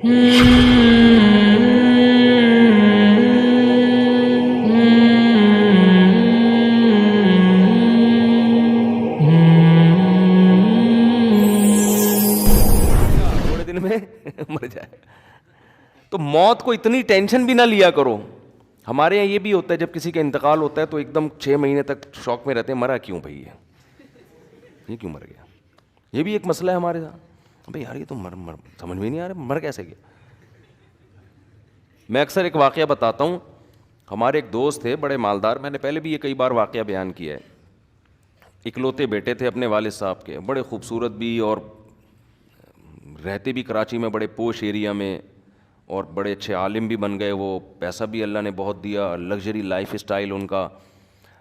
تھوڑے دن میں مر جائے. تو موت کو اتنی ٹینشن بھی نہ لیا کرو. ہمارے یہاں یہ بھی ہوتا ہے جب کسی کا انتقال ہوتا ہے تو ایک دم 6 مہینے تک شوق میں رہتے ہیں, مرا کیوں بھائی, یہ کیوں مر گیا. یہ بھی ایک مسئلہ ہے ہمارے ساتھ. بھائی یار یہ تو سمجھ میں نہیں آ رہا مر کیسے گیا. میں اکثر ایک واقعہ بتاتا ہوں. ہمارے ایک دوست تھے بڑے مالدار, میں نے پہلے بھی یہ کئی بار واقعہ بیان کیا ہے. اکلوتے بیٹے تھے اپنے والد صاحب کے, بڑے خوبصورت بھی, اور رہتے بھی کراچی میں بڑے پوش ایریا میں, اور بڑے اچھے عالم بھی بن گئے وہ, پیسہ بھی اللہ نے بہت دیا, لگژری لائف اسٹائل ان کا.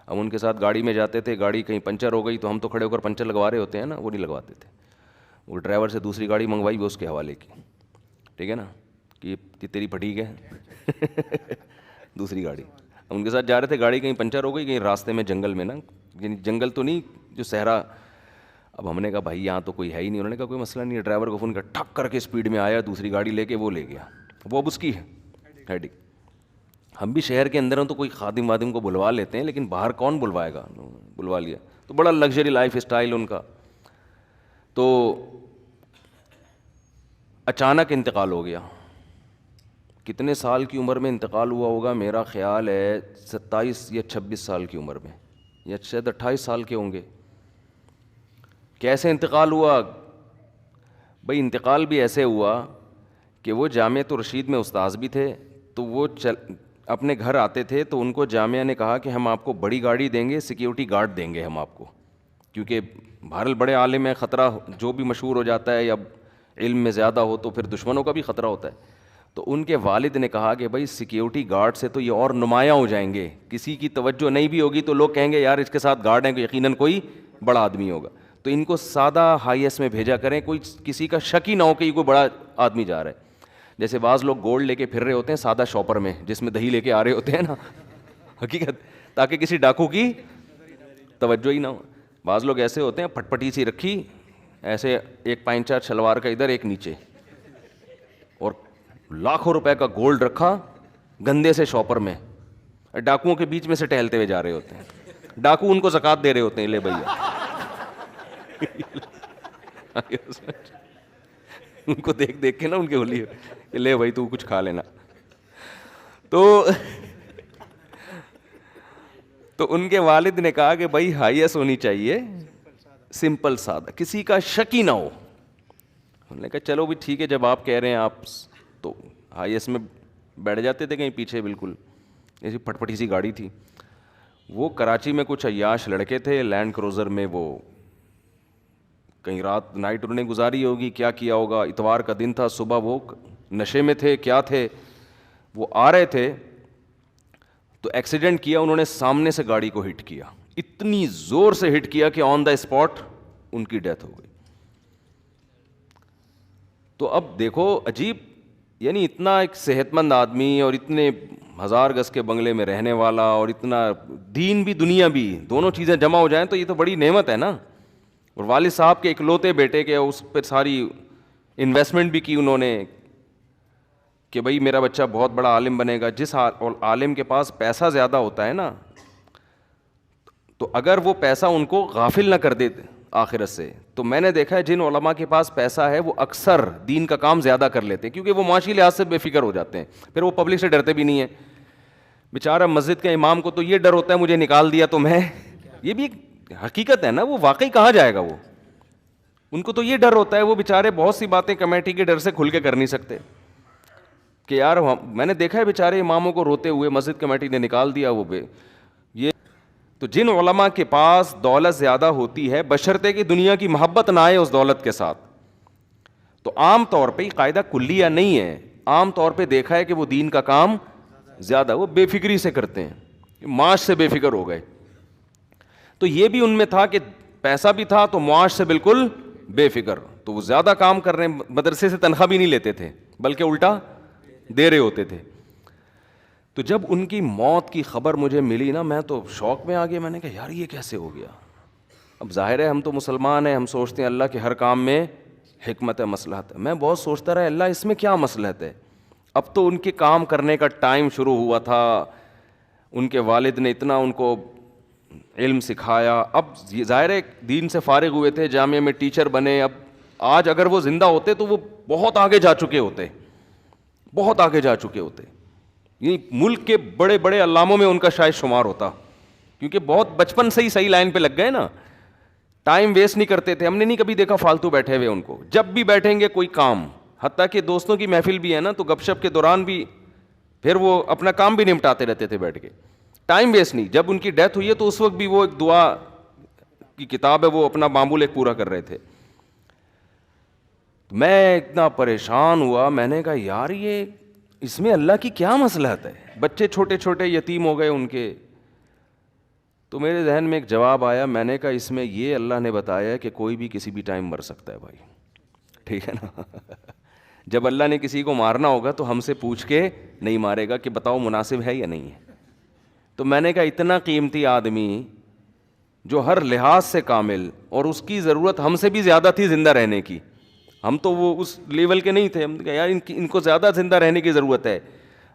ہم ان کے ساتھ گاڑی میں جاتے تھے, گاڑی کہیں پنچر ہو گئی تو ہم تو کھڑے ہو کر پنچر لگوا رہے ہوتے ہیں نا, وہ نہیں لگواتے تھے. وہ ڈرائیور سے دوسری گاڑی منگوائی, وہ اس کے حوالے کی, ٹھیک ہے نا, کہ تیری پھٹی ہے دوسری گاڑی. ہم ان کے ساتھ جا رہے تھے, گاڑی کہیں پنچر ہو گئی کہیں راستے میں جنگل میں نا, یعنی جنگل تو نہیں جو صحرا. اب ہم نے کہا بھائی یہاں تو کوئی ہے ہی نہیں. انہوں نے کہا کوئی مسئلہ نہیں ہے. ڈرائیور کو فون کر, ٹھک کر کے اسپیڈ میں آیا, دوسری گاڑی لے کے وہ لے گیا. وہ اب اس کی ہیڈک. ہم بھی شہر کے اندر ہوں تو کوئی خادم وادم کو بلوا لیتے ہیں, لیکن باہر کون بلوائے گا, بلوا لیا. تو بڑا لگژری لائف اسٹائل ان کا. تو اچانک انتقال ہو گیا. کتنے سال کی عمر میں انتقال ہوا ہوگا, میرا خیال ہے 27 یا 26 سال کی عمر میں, یا شاید 28 سال کے ہوں گے. کیسے انتقال ہوا بھائی؟ انتقال بھی ایسے ہوا کہ وہ جامعۃ الرشید میں استاذ بھی تھے, تو وہ اپنے گھر آتے تھے تو ان کو جامعہ نے کہا کہ ہم آپ کو بڑی گاڑی دیں گے, سیکیورٹی گارڈ دیں گے ہم آپ کو, کیونکہ بہرحال بڑے عالم ہیں, خطرہ جو بھی مشہور ہو جاتا ہے یا علم میں زیادہ ہو تو پھر دشمنوں کا بھی خطرہ ہوتا ہے. تو ان کے والد نے کہا کہ بھائی سیکیورٹی گارڈ سے تو یہ اور نمایاں ہو جائیں گے, کسی کی توجہ نہیں بھی ہوگی تو لوگ کہیں گے یار اس کے ساتھ گارڈ ہیں, یقیناً کوئی بڑا آدمی ہوگا. تو ان کو سادہ ہائی ایس میں بھیجا کریں, کوئی کسی کا شک ہی نہ ہو کہ یہ کوئی بڑا آدمی جا رہا ہے. جیسے بعض لوگ گولڈ لے کے پھر رہے ہوتے ہیں سادہ شاپر میں, جس میں دہی لے کے آ رہے ہوتے ہیں نا, حقیقت, تاکہ کسی ڈاکو کی توجہ ہی نہ ہو. بعض لوگ ایسے ہوتے ہیں پھٹ پٹی سی رکھی, ایسے ایک پائنچا شلوار کا ادھر ایک نیچے, اور لاکھوں روپے کا گولڈ رکھا گندے سے شاپر میں, ڈاکوؤں کے بیچ میں سے ٹہلتے ہوئے جا رہے ہوتے ہیں. ڈاکو ان کو زکوٰۃ دے رہے ہوتے ہیں, لے بھیا ان کو دیکھ دیکھ کے نا ان کے ہولی کہ لے بھائی تو کچھ کھا لینا. تو ان کے والد نے کہا کہ بھائی ہائی ایس ہونی چاہیے, سمپل سادہ, کسی کا شک ہی نہ ہو. انہوں نے کہا چلو بھی ٹھیک ہے, جب آپ کہہ رہے ہیں آپ, تو ہائی ایس میں بیٹھ جاتے تھے کہیں پیچھے, بالکل ایسی پھٹ پٹی سی گاڑی تھی. وہ کراچی میں کچھ عیاش لڑکے تھے لینڈ کروزر میں, وہ کہیں رات نائٹ انہوں نے گزاری ہوگی, کیا کیا ہوگا, اتوار کا دن تھا, صبح وہ نشے میں تھے, کیا تھے, وہ آ رہے تھے تو ایکسیڈنٹ کیا انہوں نے, سامنے سے گاڑی کو ہٹ کیا, اتنی زور سے ہٹ کیا کہ آن دا اسپاٹ ان کی ڈیتھ ہو گئی. تو اب دیکھو عجیب, یعنی اتنا ایک صحت مند آدمی اور اتنے 1000 گز کے بنگلے میں رہنے والا, اور اتنا دین بھی دنیا بھی, دونوں چیزیں جمع ہو جائیں تو یہ تو بڑی نعمت ہے نا. اور والد صاحب کے اکلوتے بیٹے کے, اس پہ ساری انویسٹمنٹ بھی کی انہوں نے کہ بھائی میرا بچہ بہت بڑا عالم بنے گا. جس عالم کے پاس پیسہ زیادہ ہوتا ہے نا, تو اگر وہ پیسہ ان کو غافل نہ کر دے آخرت سے, تو میں نے دیکھا ہے جن علماء کے پاس پیسہ ہے وہ اکثر دین کا کام زیادہ کر لیتے ہیں, کیونکہ وہ معاشی لحاظ سے بے فکر ہو جاتے ہیں. پھر وہ پبلک سے ڈرتے بھی نہیں ہیں. بیچارہ مسجد کے امام کو تو یہ ڈر ہوتا ہے مجھے نکال دیا تو میں, یہ بھی ایک حقیقت ہے نا, وہ واقعی کہاں جائے گا, وہ ان کو تو یہ ڈر ہوتا ہے. وہ بیچارے بہت سی باتیں کمیٹی کے ڈر سے کھل کے کر نہیں سکتے کہ یار میں نے دیکھا ہے بیچارے اماموں کو روتے ہوئے, مسجد کمیٹی نے نکال دیا وہ یہ. تو جن علماء کے پاس دولت زیادہ ہوتی ہے, بشرطے کہ دنیا کی محبت نہ آئے اس دولت کے ساتھ, تو عام طور پہ قاعدہ کلیہ نہیں ہے, عام طور پہ دیکھا ہے کہ وہ دین کا کام زیادہ, وہ بے فکری سے کرتے ہیں, معاش سے بے فکر ہو گئے. تو یہ بھی ان میں تھا کہ پیسہ بھی تھا تو معاش سے بالکل بے فکر, تو وہ زیادہ کام کر رہے ہیں, مدرسے سے تنخواہ بھی نہیں لیتے تھے بلکہ الٹا دے رہے ہوتے تھے. تو جب ان کی موت کی خبر مجھے ملی نا, میں تو شوق میں آ گیا. میں نے کہا یار یہ کیسے ہو گیا. اب ظاہر ہے ہم تو مسلمان ہیں, ہم سوچتے ہیں اللہ کے ہر کام میں حکمت ہے مصلحت ہے. میں بہت سوچتا رہا اللہ اس میں کیا مصلحت ہے. اب تو ان کے کام کرنے کا ٹائم شروع ہوا تھا, ان کے والد نے اتنا ان کو علم سکھایا, اب ظاہر ہے دین سے فارغ ہوئے تھے, جامعہ میں ٹیچر بنے. اب آج اگر وہ زندہ ہوتے تو وہ بہت آگے جا چکے ہوتے, بہت آگے جا چکے ہوتے. یعنی ملک کے بڑے بڑے علاموں میں ان کا شاید شمار ہوتا, کیونکہ بہت بچپن سے ہی صحیح لائن پہ لگ گئے نا. ٹائم ویسٹ نہیں کرتے تھے, ہم نے نہیں کبھی دیکھا فالتو بیٹھے ہوئے ان کو. جب بھی بیٹھیں گے کوئی کام, حتیٰ کہ دوستوں کی محفل بھی ہے نا تو گپ شپ کے دوران بھی پھر وہ اپنا کام بھی نمٹاتے رہتے تھے بیٹھ کے. ٹائم ویسٹ نہیں. جب ان کی ڈیتھ ہوئی ہے تو اس وقت بھی وہ ایک دعا کی کتاب ہے وہ اپنا معمول ایک پورا کر رہے تھے. میں اتنا پریشان ہوا, میں نے کہا یار یہ اس میں اللہ کی کیا مصلحت ہے. بچے چھوٹے چھوٹے یتیم ہو گئے ان کے. تو میرے ذہن میں ایک جواب آیا, میں نے کہا اس میں یہ اللہ نے بتایا ہے کہ کوئی بھی کسی بھی ٹائم مر سکتا ہے بھائی, ٹھیک ہے نا. جب اللہ نے کسی کو مارنا ہوگا تو ہم سے پوچھ کے نہیں مارے گا کہ بتاؤ مناسب ہے یا نہیں ہے. تو میں نے کہا اتنا قیمتی آدمی جو ہر لحاظ سے کامل, اور اس کی ضرورت ہم سے بھی زیادہ تھی زندہ رہنے کی, ہم تو وہ اس لیول کے نہیں تھے. ہم نے کہا یار ان کو زیادہ زندہ رہنے کی ضرورت ہے.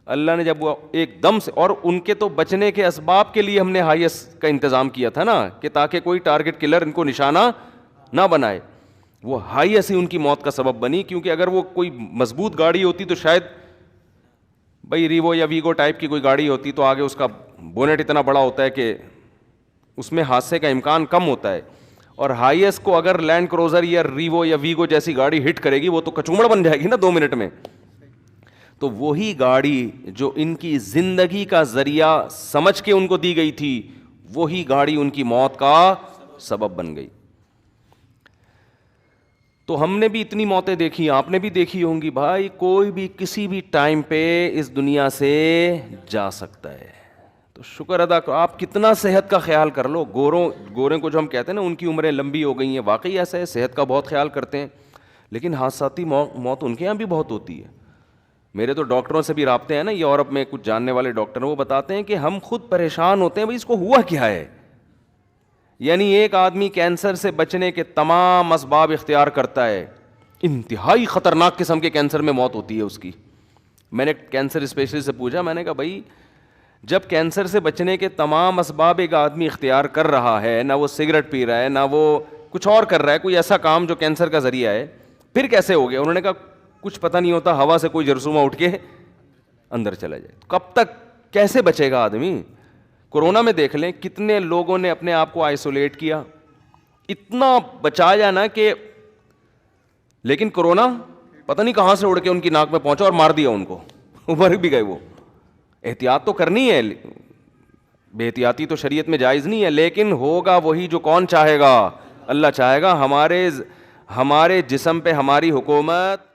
اللہ نے جب وہ ایک دم سے, اور ان کے تو بچنے کے اسباب کے لیے ہم نے ہائیسٹ کا انتظام کیا تھا نا, کہ تاکہ کوئی ٹارگٹ کلر ان کو نشانہ نہ بنائے. وہ ہائیسٹ ہی ان کی موت کا سبب بنی, کیونکہ اگر وہ کوئی مضبوط گاڑی ہوتی تو شاید بھائی ریوو یا ویگو ٹائپ کی کوئی گاڑی ہوتی تو آگے اس کا بونٹ اتنا بڑا ہوتا ہے کہ اس میں حادثے کا امکان کم ہوتا ہے. اور ہائیسٹ کو اگر لینڈ کروزر یا ریوو یا ویگو جیسی گاڑی ہٹ کرے گی وہ تو کچومڑ بن جائے گی نا 2 منٹ میں. تو وہی گاڑی جو ان کی زندگی کا ذریعہ سمجھ کے ان کو دی گئی تھی, وہی گاڑی ان کی موت کا سبب بن گئی. تو ہم نے بھی اتنی موتیں دیکھی, آپ نے بھی دیکھی ہوں گی بھائی. کوئی بھی کسی بھی ٹائم پہ اس دنیا سے جا سکتا ہے. تو شکر ادا کرو. آپ کتنا صحت کا خیال کر لو. گوروں کو جو ہم کہتے ہیں نا ان کی عمریں لمبی ہو گئی ہیں, واقعی ایسا ہے, صحت کا بہت خیال کرتے ہیں, لیکن حادثاتی موت ان کے یہاں بھی بہت ہوتی ہے. میرے تو ڈاکٹروں سے بھی رابطے ہیں نا, یورپ میں کچھ جاننے والے ڈاکٹر ہیں, وہ بتاتے ہیں کہ ہم خود پریشان ہوتے ہیں بھائی اس کو ہوا کیا ہے. یعنی ایک آدمی کینسر سے بچنے کے تمام اسباب اختیار کرتا ہے, انتہائی خطرناک قسم کے کینسر میں موت ہوتی ہے اس کی. میں نے کینسر اسپیشلسٹ سے پوچھا, میں نے کہا بھائی جب کینسر سے بچنے کے تمام اسباب ایک آدمی اختیار کر رہا ہے, نہ وہ سگریٹ پی رہا ہے, نہ وہ کچھ اور کر رہا ہے, کوئی ایسا کام جو کینسر کا ذریعہ ہے, پھر کیسے ہو گیا؟ انہوں نے کہا کچھ پتہ نہیں ہوتا, ہوا سے کوئی جرثومہ اٹھ کے اندر چلا جائے. کب تک کیسے بچے گا آدمی؟ کورونا میں دیکھ لیں کتنے لوگوں نے اپنے آپ کو آئسولیٹ کیا, اتنا بچایا نا کہ, لیکن کورونا پتہ نہیں کہاں سے اڑ کے ان کی ناک میں پہنچا اور مار دیا ان کو, مر بھی گئے وہ. احتیاط تو کرنی ہے, بے احتیاطی تو شریعت میں جائز نہیں ہے, لیکن ہوگا وہی جو کون چاہے گا, اللہ چاہے گا. ہمارے جسم پہ ہماری حکومت